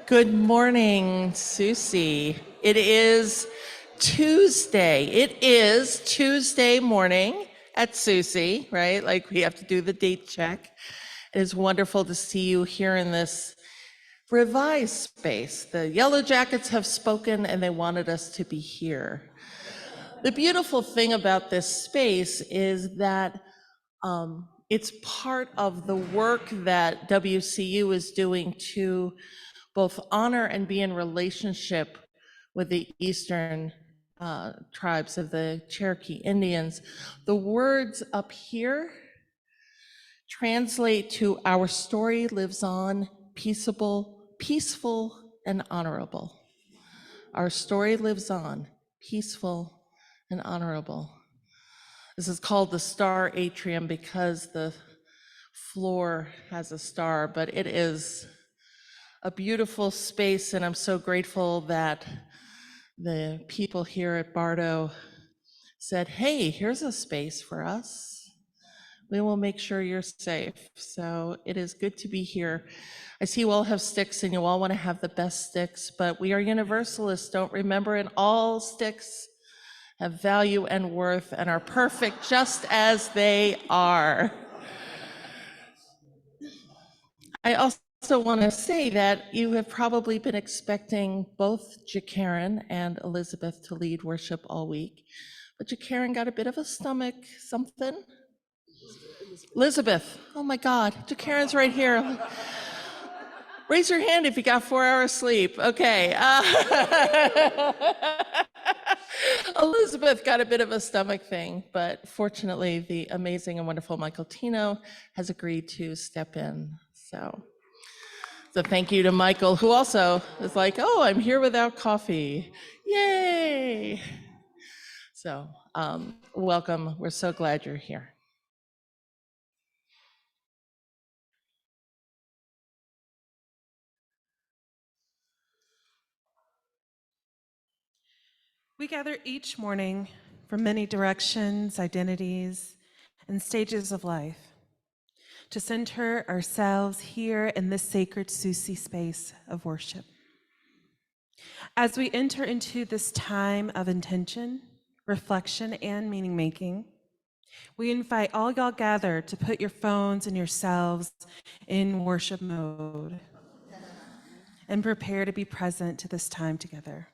Good morning, SUUSI. It is Tuesday. It is Tuesday morning at SUUSI, right? Like we have to do the date check. It is wonderful to see you here in this revised space. The Yellow Jackets have spoken and they wanted us to be here. The beautiful thing about this space is that it's part of the work that WCU is doing to both honor and be in relationship with the Eastern tribes of the Cherokee Indians. The words up here translate to "Our story lives on, peaceable, peaceful, and honorable." Our story lives on, peaceful, and honorable. This is called the Star Atrium because the floor has a star, but it is a beautiful space, and I'm so grateful that the people here at Bardo said, hey, here's a space for us. We will make sure you're safe. So it is good to be here. I see you all have sticks and you all want to have the best sticks, but we are universalists, don't remember, and all sticks have value and worth and are perfect just as they are. I also want to say that you have probably been expecting both Jacaren and Elizabeth to lead worship all week, but Jacaren got a bit of a stomach something. Elizabeth, oh my God, Jacaren's right here. Raise your hand if you got 4 hours sleep. Okay. Elizabeth got a bit of a stomach thing, but fortunately the amazing and wonderful Michael Tino has agreed to step in. So thank you to Michael, who also is like, oh, I'm here without coffee. Yay. So welcome. We're so glad you're here. We gather each morning from many directions, identities, and stages of life to center ourselves here in this sacred SUUSI space of worship. As we enter into this time of intention, reflection, and meaning making, we invite all y'all gathered to put your phones and yourselves in worship mode and prepare to be present to this time together.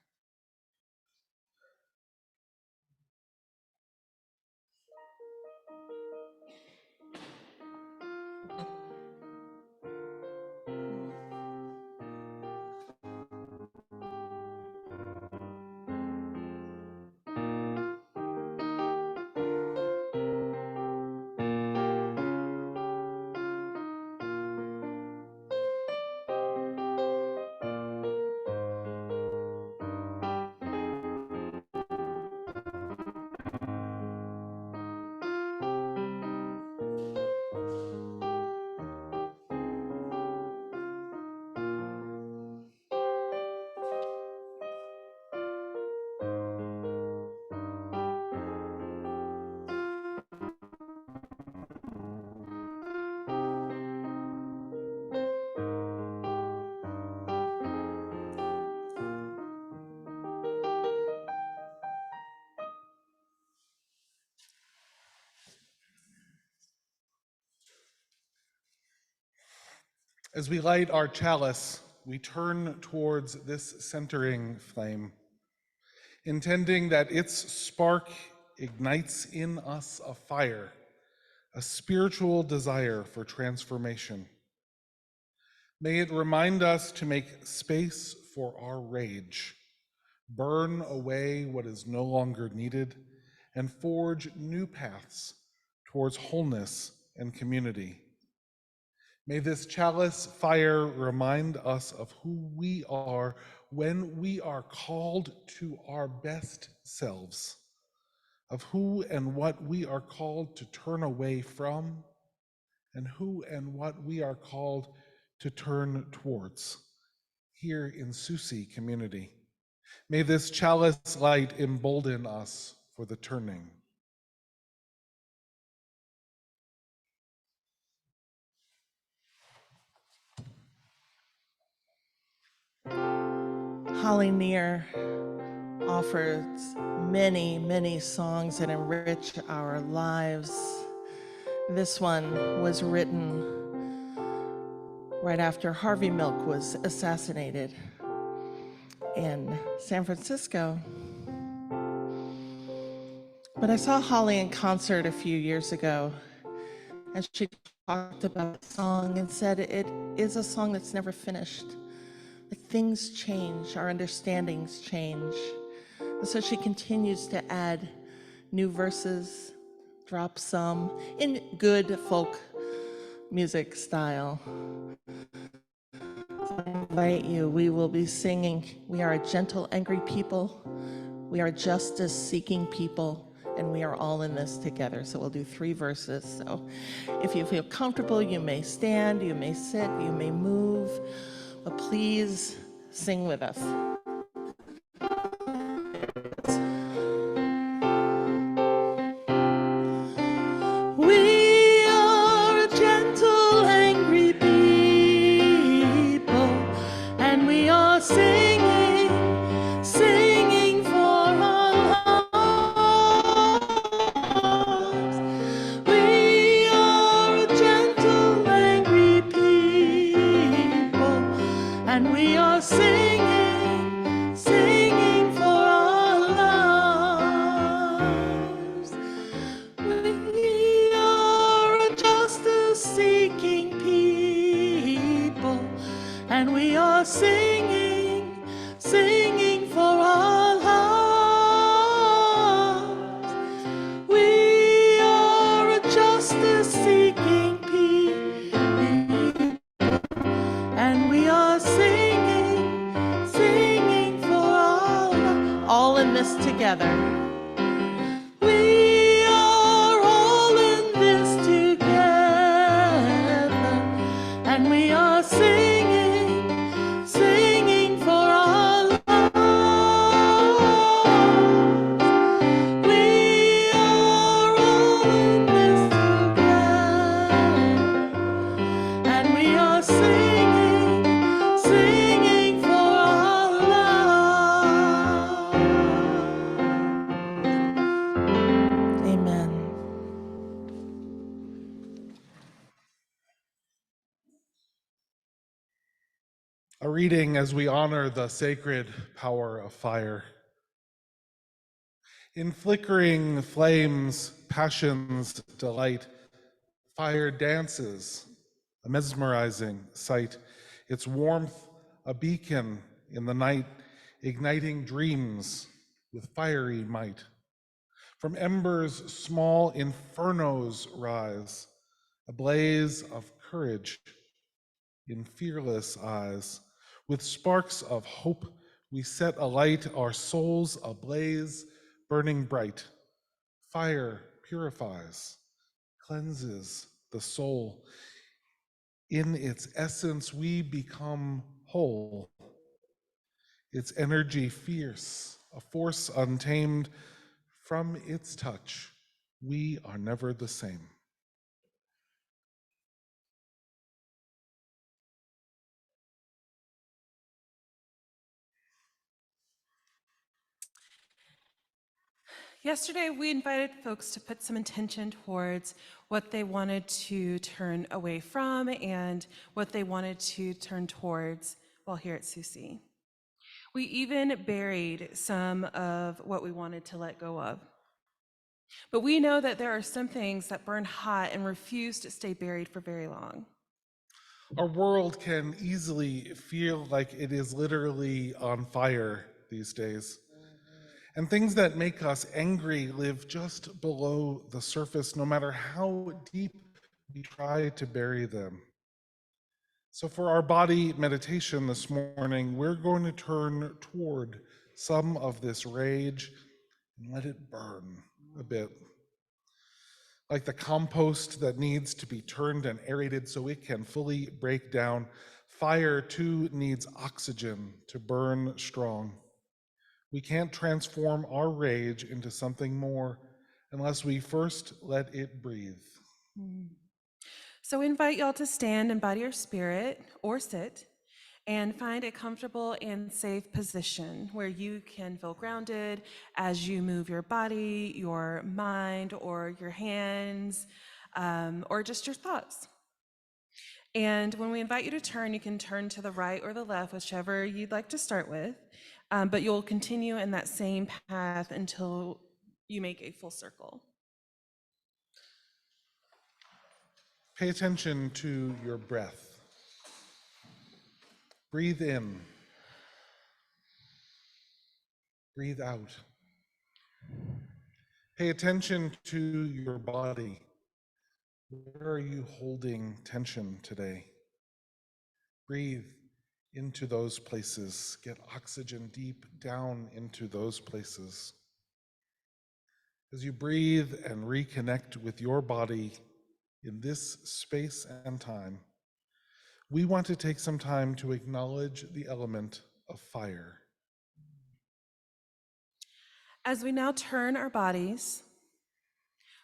As we light our chalice, we turn towards this centering flame, intending that its spark ignites in us a fire, a spiritual desire for transformation. May it remind us to make space for our rage, burn away what is no longer needed, and forge new paths towards wholeness and community. May this chalice fire remind us of who we are when we are called to our best selves, of who and what we are called to turn away from, and who and what we are called to turn towards here in SUUSI community. May this chalice light embolden us for the turning. Holly Near offers many, many songs that enrich our lives. This one was written right after Harvey Milk was assassinated in San Francisco. But I saw Holly in concert a few years ago, and she talked about the song and said it is a song that's never finished. Like, things change, our understandings change. And so she continues to add new verses, drop some in good folk music style. So I invite you, we will be singing, we are a gentle, angry people. We are justice-seeking people, and we are all in this together. So we'll do 3 verses. So if you feel comfortable, you may stand, you may sit, you may move, but please sing with us. We are a gentle, angry people, and we are singing, singing for our lives. We are a gentle, angry people, and we are singing, singing for our lives. We are a justice-seeking people, and we are singing, singing for our lives. We are a justice-seeking people, and we are singing, singing for our lives. All in this together. We are all in this together, and we are singing, singing for our lives. We are all in this together, and we are singing, singing for our lives. Amen. A reading as we honor the sacred power of fire. In flickering flames, passion's delight, fire dances, a mesmerizing sight, its warmth a beacon in the night, igniting dreams with fiery might. From embers small infernos rise, a blaze of courage in fearless eyes. With sparks of hope we set alight, our souls ablaze, burning bright. Fire purifies, cleanses the soul. In its essence we become whole. Its energy fierce, a force untamed. From its touch, we are never the same. Yesterday, we invited folks to put some intention towards what they wanted to turn away from and what they wanted to turn towards while here at SUUSI. We even buried some of what we wanted to let go of. But we know that there are some things that burn hot and refuse to stay buried for very long. Our world can easily feel like it is literally on fire these days. And things that make us angry live just below the surface, no matter how deep we try to bury them. So, for our body meditation this morning, we're going to turn toward some of this rage and let it burn a bit. Like the compost that needs to be turned and aerated so it can fully break down, fire too needs oxygen to burn strong. We can't transform our rage into something more unless we first let it breathe. So we invite y'all to stand in body or spirit, or sit, And find a comfortable and safe position where you can feel grounded as you move your body, your mind, or your hands, or just your thoughts. And when we invite you to turn, you can turn to the right or the left, whichever you'd like to start with, but you'll continue in that same path until you make a full circle. Pay attention to your breath. Breathe in. Breathe out. Pay attention to your body. Where are you holding tension today? Breathe into those places. Get oxygen deep down into those places. As you breathe and reconnect with your body in this space and time, we want to take some time to acknowledge the element of fire. As we now turn our bodies,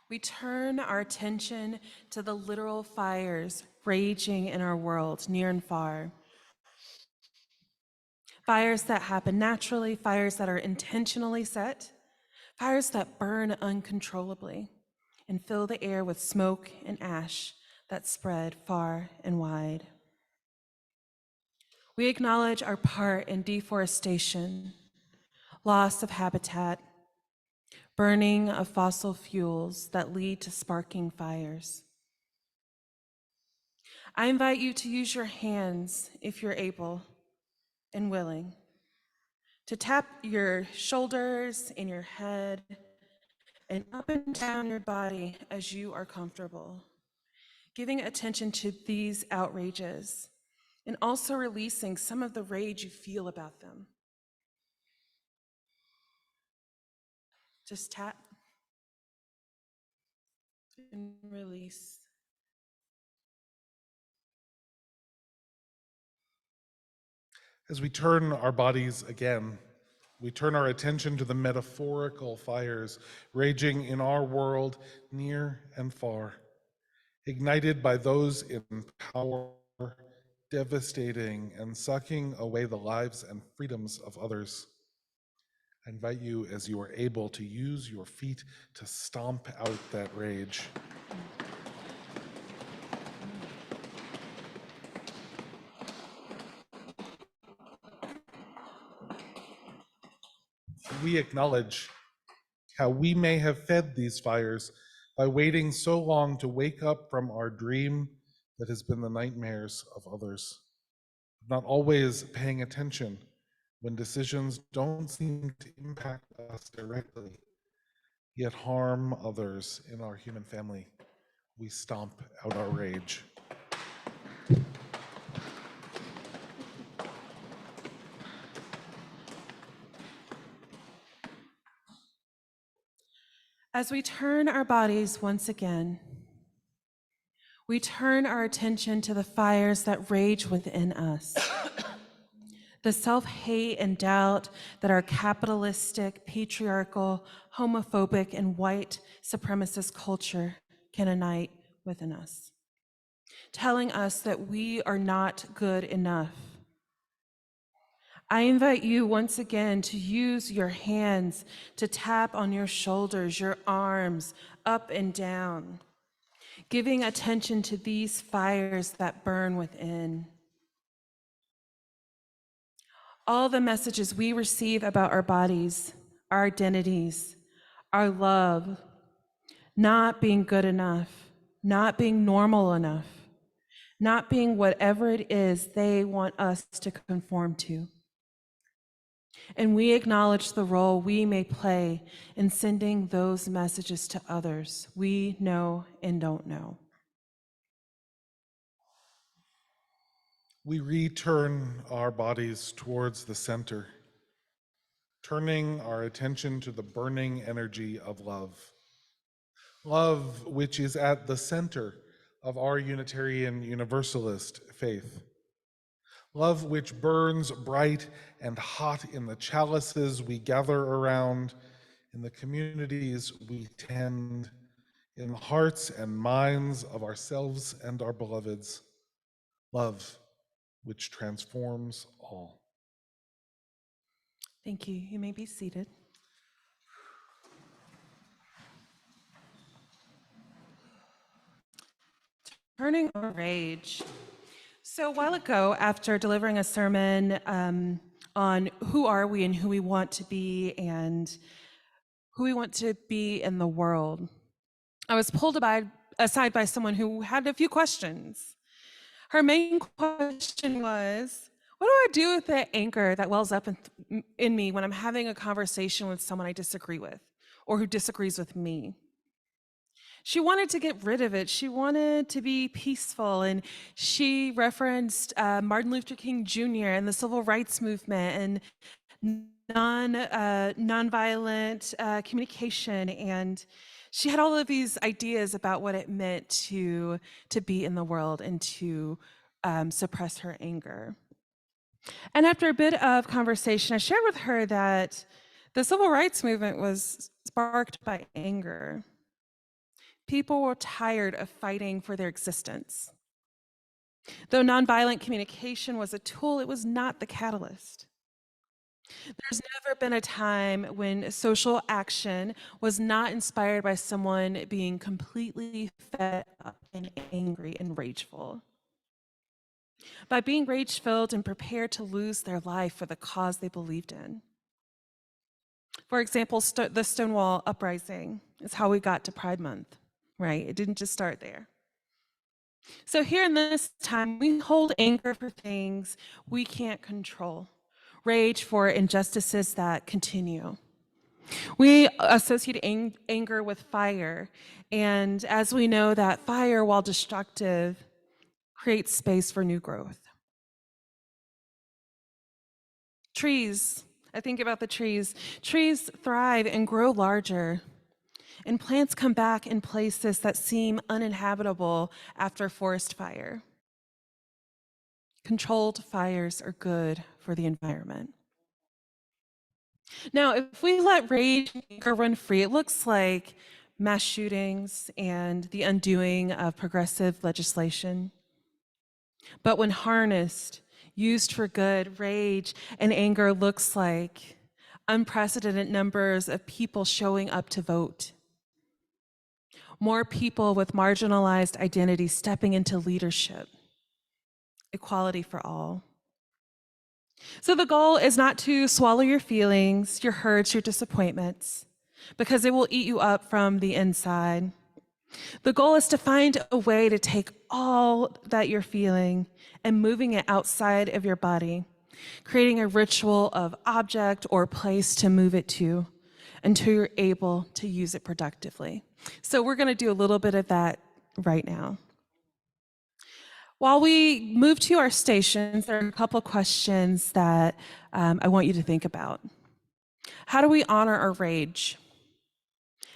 we turn our attention to the literal fires raging in our world, near and far. Fires that happen naturally, fires that are intentionally set, fires that burn uncontrollably and fill the air with smoke and ash that spread far and wide. We acknowledge our part in deforestation, loss of habitat, burning of fossil fuels that lead to sparking fires. I invite you to use your hands, if you're able and willing, to tap your shoulders and your head and up and down your body as you are comfortable, giving attention to these outrages and also releasing some of the rage you feel about them. Just tap and release. As we turn our bodies again, we turn our attention to the metaphorical fires raging in our world near and far, ignited by those in power, devastating and sucking away the lives and freedoms of others. I invite you, as you are able, to use your feet to stomp out that rage. We acknowledge how we may have fed these fires by waiting so long to wake up from our dream that has been the nightmares of others, not always paying attention when decisions don't seem to impact us directly, yet harm others in our human family. We stomp out our rage. As we turn our bodies once again, we turn our attention to the fires that rage within us. The self-hate and doubt that our capitalistic, patriarchal, homophobic, and white supremacist culture can ignite within us, telling us that we are not good enough. I invite you once again to use your hands to tap on your shoulders, your arms, up and down, giving attention to these fires that burn within. All the messages we receive about our bodies, our identities, our love, not being good enough, not being normal enough, not being whatever it is they want us to conform to. And we acknowledge the role we may play in sending those messages to others we know and don't know. We return our bodies towards the center, turning our attention to the burning energy of love. Love, which is at the center of our Unitarian Universalist faith. Love which burns bright and hot in the chalices we gather around, in the communities we tend, in the hearts and minds of ourselves and our beloveds. Love which transforms all. Thank you. You may be seated. Turning our rage. So a while ago, after delivering a sermon on who are we and who we want to be and who we want to be in the world, I was pulled aside by someone who had a few questions. Her main question was, what do I do with the anger that wells up in me when I'm having a conversation with someone I disagree with or who disagrees with me? She wanted to get rid of it. She wanted to be peaceful. And she referenced Martin Luther King Jr. and the civil rights movement and nonviolent communication. And she had all of these ideas about what it meant to be in the world and to suppress her anger. And after a bit of conversation, I shared with her that the civil rights movement was sparked by anger. People were tired of fighting for their existence. Though nonviolent communication was a tool, it was not the catalyst. There's never been a time when social action was not inspired by someone being completely fed up and angry and rageful. By being rage-filled and prepared to lose their life for the cause they believed in. For example, the Stonewall Uprising is how we got to Pride Month. Right? It didn't just start there. So here in this time, we hold anger for things we can't control, rage for injustices that continue. We associate anger with fire, and as we know that fire, while destructive, creates space for new growth. Trees, I think about the trees. Trees thrive and grow larger. And plants come back in places that seem uninhabitable after forest fire. Controlled fires are good for the environment. Now, if we let rage and anger run free, it looks like mass shootings and the undoing of progressive legislation. But when harnessed, used for good, rage and anger looks like unprecedented numbers of people showing up to vote. More people with marginalized identities stepping into leadership. Equality for all. So the goal is not to swallow your feelings, your hurts, your disappointments, because it will eat you up from the inside. The goal is to find a way to take all that you're feeling and moving it outside of your body, creating a ritual of object or place to move it to until you're able to use it productively. So we're going to do a little bit of that right now. While we move to our stations, there are a couple of questions that I want you to think about. How do we honor our rage?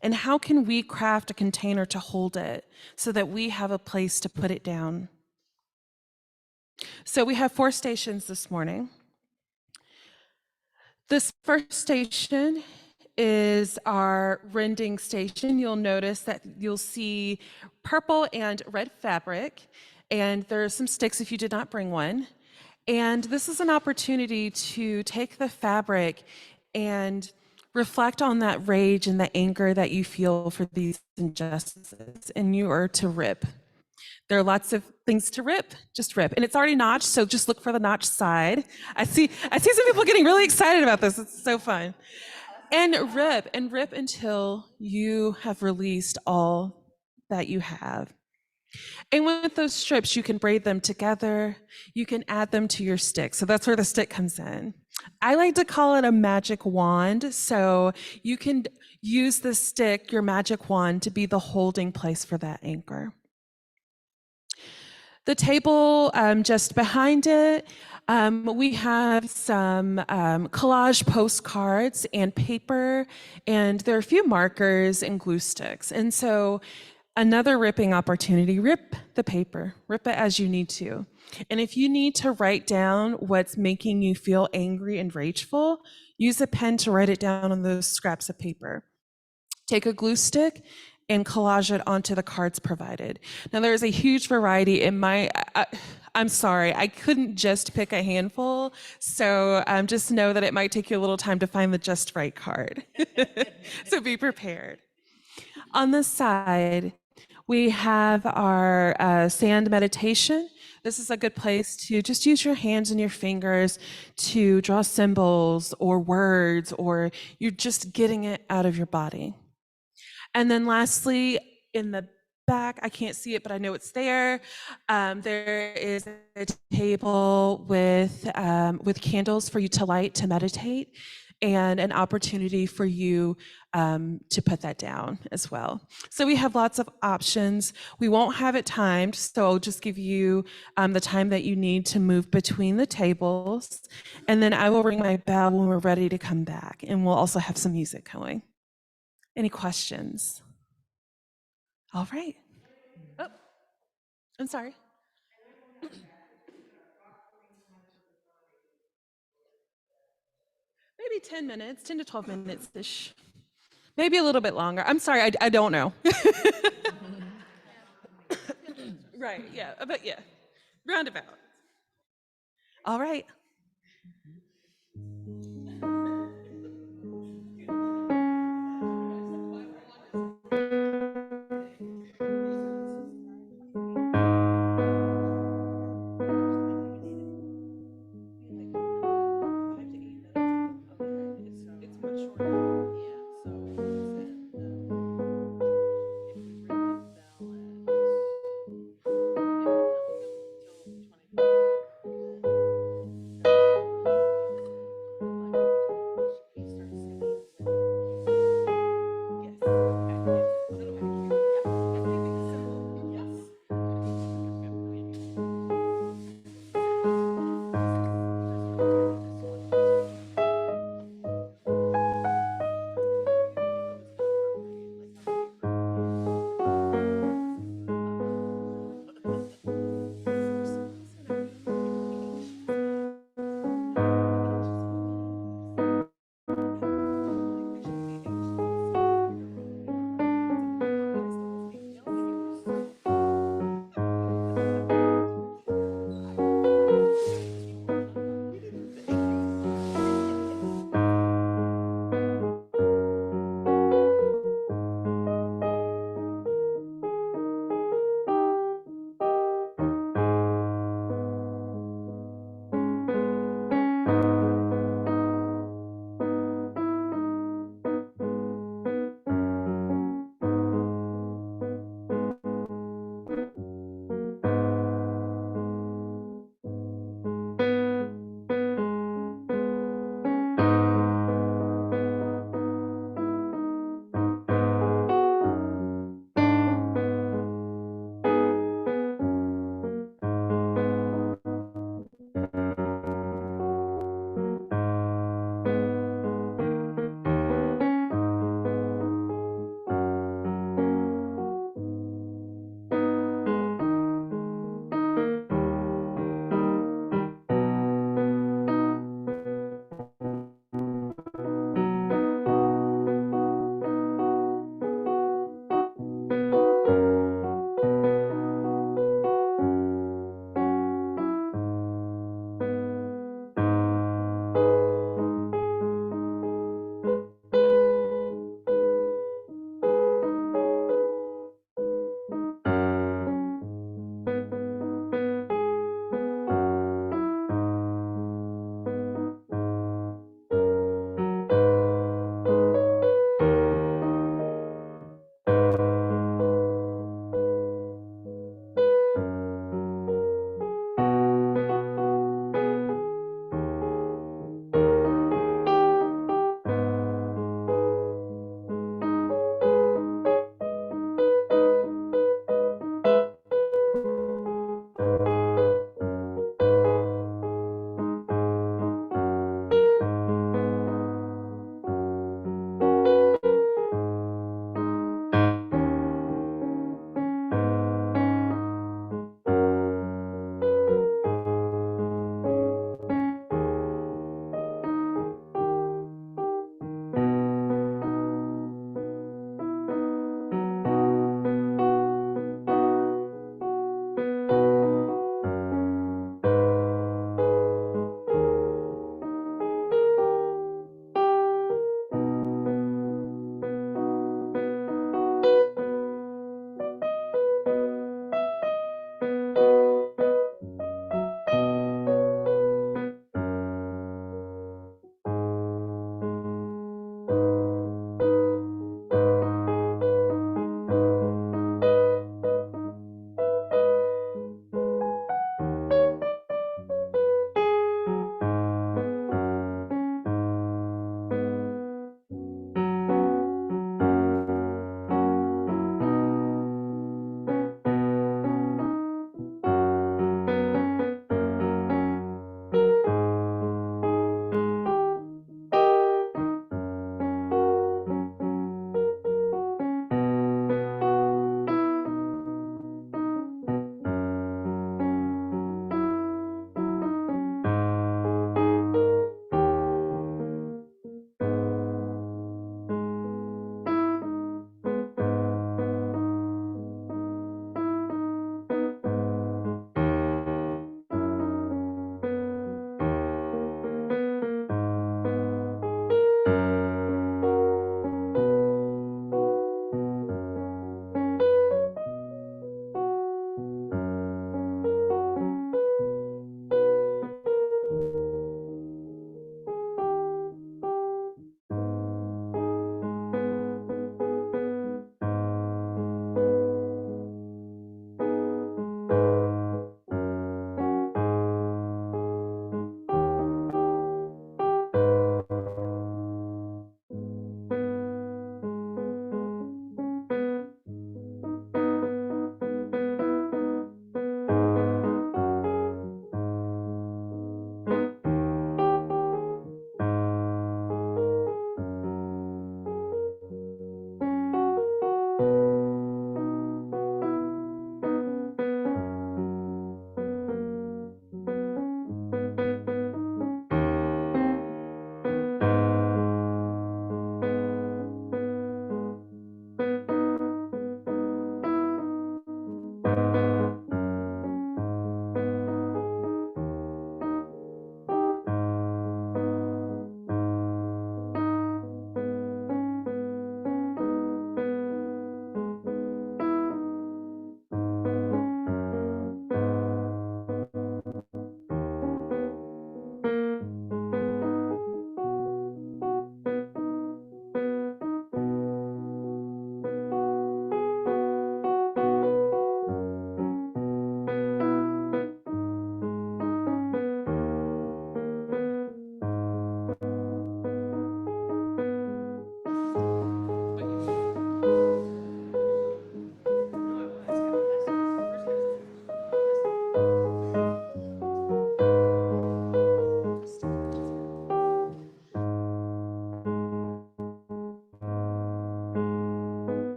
And how can we craft a container to hold it so that we have a place to put it down? So we have 4 stations this morning. This first station is our rending station. You'll notice that you'll see purple and red fabric, and there are some sticks if you did not bring one. And this is an opportunity to take the fabric and reflect on that rage and the anger that you feel for these injustices, and you are to rip. There are lots of things to rip, just rip. And it's already notched, so just look for the notched side. I see some people getting really excited about this. It's so fun. And rip until you have released all that you have. And with those strips, you can braid them together. You can add them to your stick. So that's where the stick comes in. I like to call it a magic wand. So you can use the stick, your magic wand, to be the holding place for that anchor. The table just behind it, we have some collage postcards and paper, and there are a few markers and glue sticks. And so another ripping opportunity, rip the paper, rip it as you need to. And if you need to write down what's making you feel angry and rageful, use a pen to write it down on those scraps of paper. Take a glue stick and collage it onto the cards provided. Now there's a huge variety. I I'm sorry, I couldn't just pick a handful, so just know that it might take you a little time to find the just right card. So be prepared. On the side, we have our sand meditation. This is a good place to just use your hands and your fingers to draw symbols or words, or you're just getting it out of your body. And then lastly, in the back, I can't see it, but I know it's there. There is a table with candles for you to light to meditate, and an opportunity for you to put that down as well. So we have lots of options. We won't have it timed, so I'll just give you the time that you need to move between the tables, and then I will ring my bell when we're ready to come back, and we'll also have some music going. Any questions? All right. Oh, I'm sorry. Maybe 10 minutes, 10 to 12 minutes-ish. Maybe a little bit longer. I'm sorry, I don't know. Right, yeah, but yeah, roundabout. All right.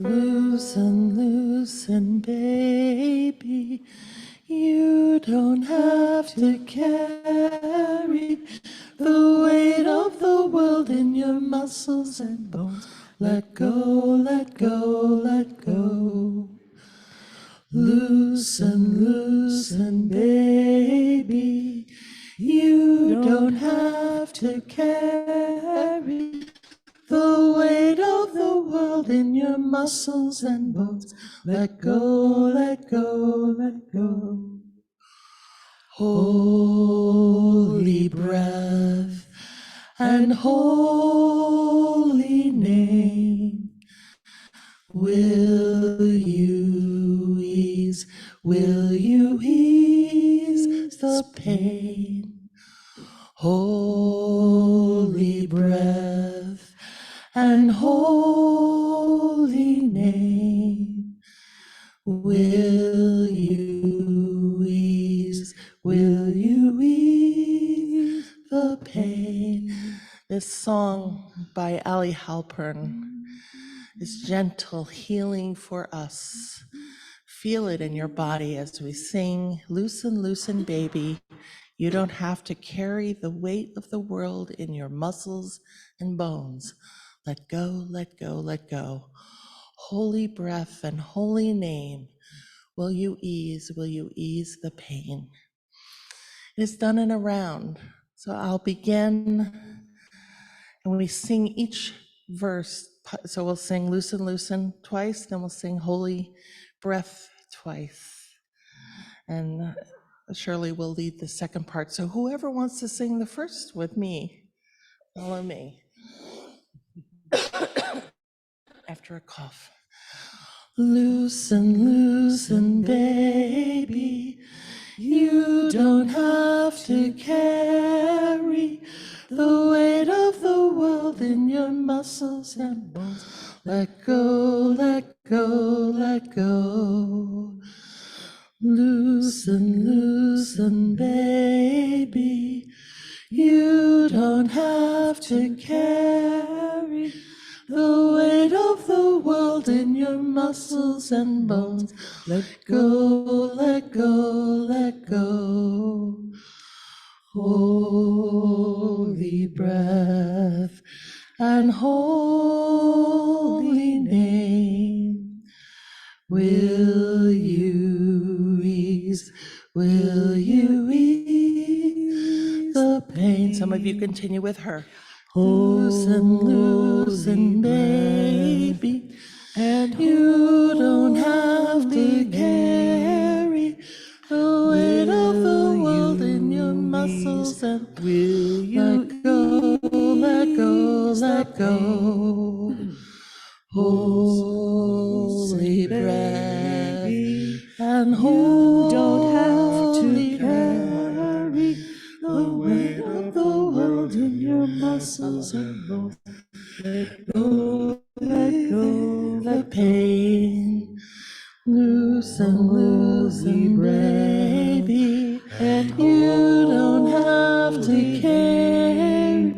Loosen, loosen, baby. You don't have to carry the weight of the world in your muscles and bones. Let go, let go, let go. Loosen, loosen, baby. You don't have to carry the weight of the world in your muscles and bones. Let go, let go, let go. Holy breath and holy name, will you ease the pain? Holy breath and holy name, will you ease the pain? This song by Ali Halpern is gentle healing for us. Feel it in your body as we sing, loosen, loosen, baby. You don't have to carry the weight of the world in your muscles and bones. Let go, let go, let go. Holy breath and holy name, will you ease the pain? It is done in a round. So I'll begin, and we sing each verse. So we'll sing loosen, loosen twice, then we'll sing holy breath twice. And Shirley will lead the second part. So whoever wants to sing the first with me, follow me. After a cough. Loosen, loosen, baby. You don't have to carry the weight of the world in your muscles and bones. Let go, let go, let go. Loosen, loosen, baby. You don't have to carry the weight of the world in your muscles and bones. Let go, let go, let go. Holy breath and holy name, will you ease the pain? Some of you continue with her. Loosen, loosen, baby, and you don't have to carry the weight of the world in your muscles. And will you let go, let go. Holy breath and holy, don't have to carry the weight of the world in your muscles and bones. Let go, the pain. Loosen, loosen, baby, and you don't have to carry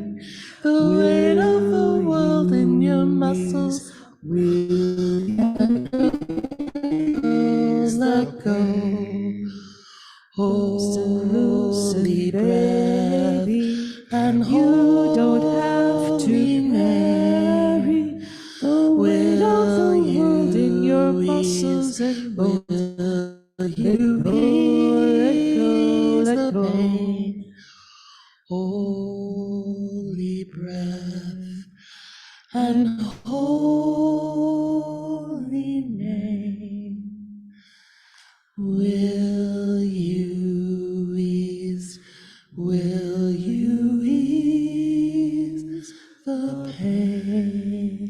the weight of the world in your muscles. Let go. Holy breath and you don't have to carry the weight of the world in your muscles and bones. Let go, pain. Holy breath and holy name, will you ease the pain?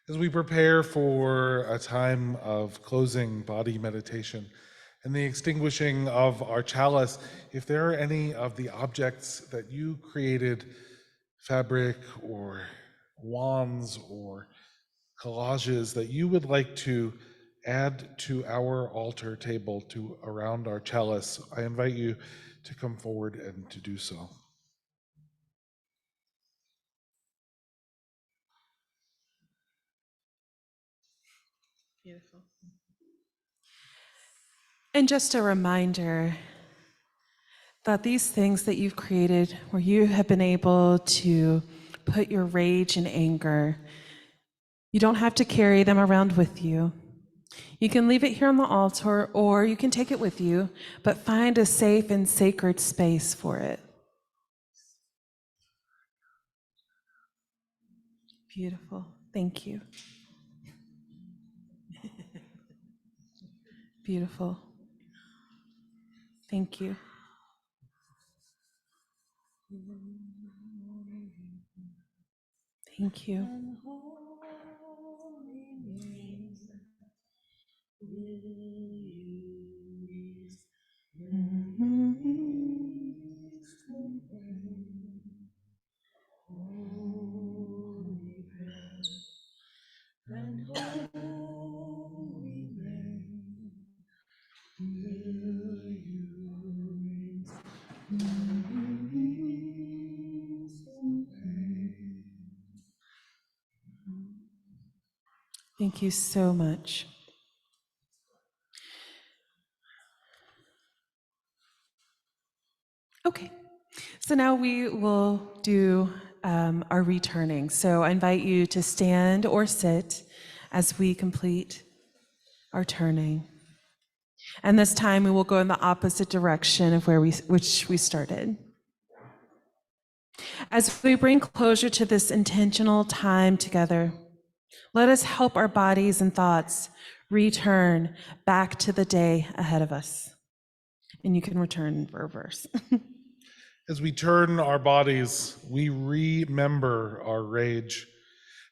As we prepare for a time of closing body meditation and the extinguishing of our chalice, if there are any of the objects that you created, fabric or wands or collages, that you would like to add to our altar table to around our chalice, I invite you to come forward and to do so. Beautiful. And just a reminder that these things that you've created, where you have been able to put your rage and anger, you don't have to carry them around with you. You can leave it here on the altar, or you can take it with you, but find a safe and sacred space for it. Beautiful. Thank you. Beautiful. Thank you. Thank you. Thank you so much. Okay, so now we will do our returning. So I invite you to stand or sit as we complete our turning. And this time we will go in the opposite direction of which we started. As we bring closure to this intentional time together, let us help our bodies and thoughts return back to the day ahead of us. And you can return in reverse. As we turn our bodies, we remember our rage,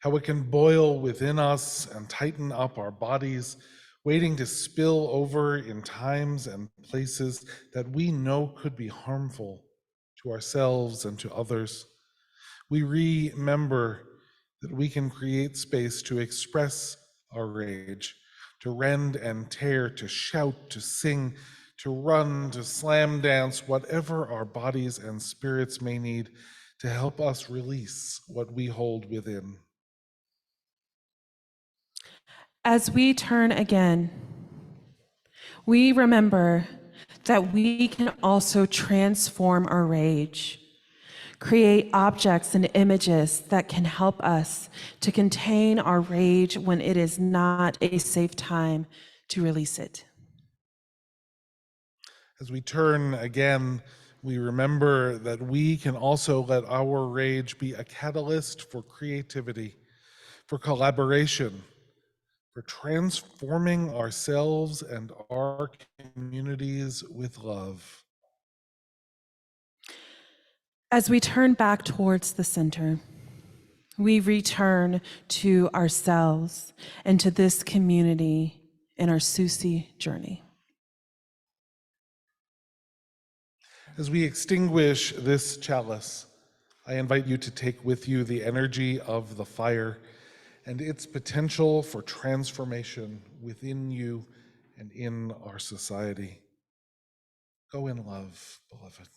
how it can boil within us and tighten up our bodies, waiting to spill over in times and places that we know could be harmful to ourselves and to others. We remember that we can create space to express our rage, to rend and tear, to shout, to sing, to run, to slam dance, whatever our bodies and spirits may need to help us release what we hold within. As we turn again, we remember that we can also transform our rage, create objects and images that can help us to contain our rage when it is not a safe time to release it. As we turn again, we remember that we can also let our rage be a catalyst for creativity, for collaboration, for transforming ourselves and our communities with love. As we turn back towards the center, we return to ourselves and to this community in our SUUSI journey. As we extinguish this chalice, I invite you to take with you the energy of the fire and its potential for transformation within you and in our society. Go in love, beloved.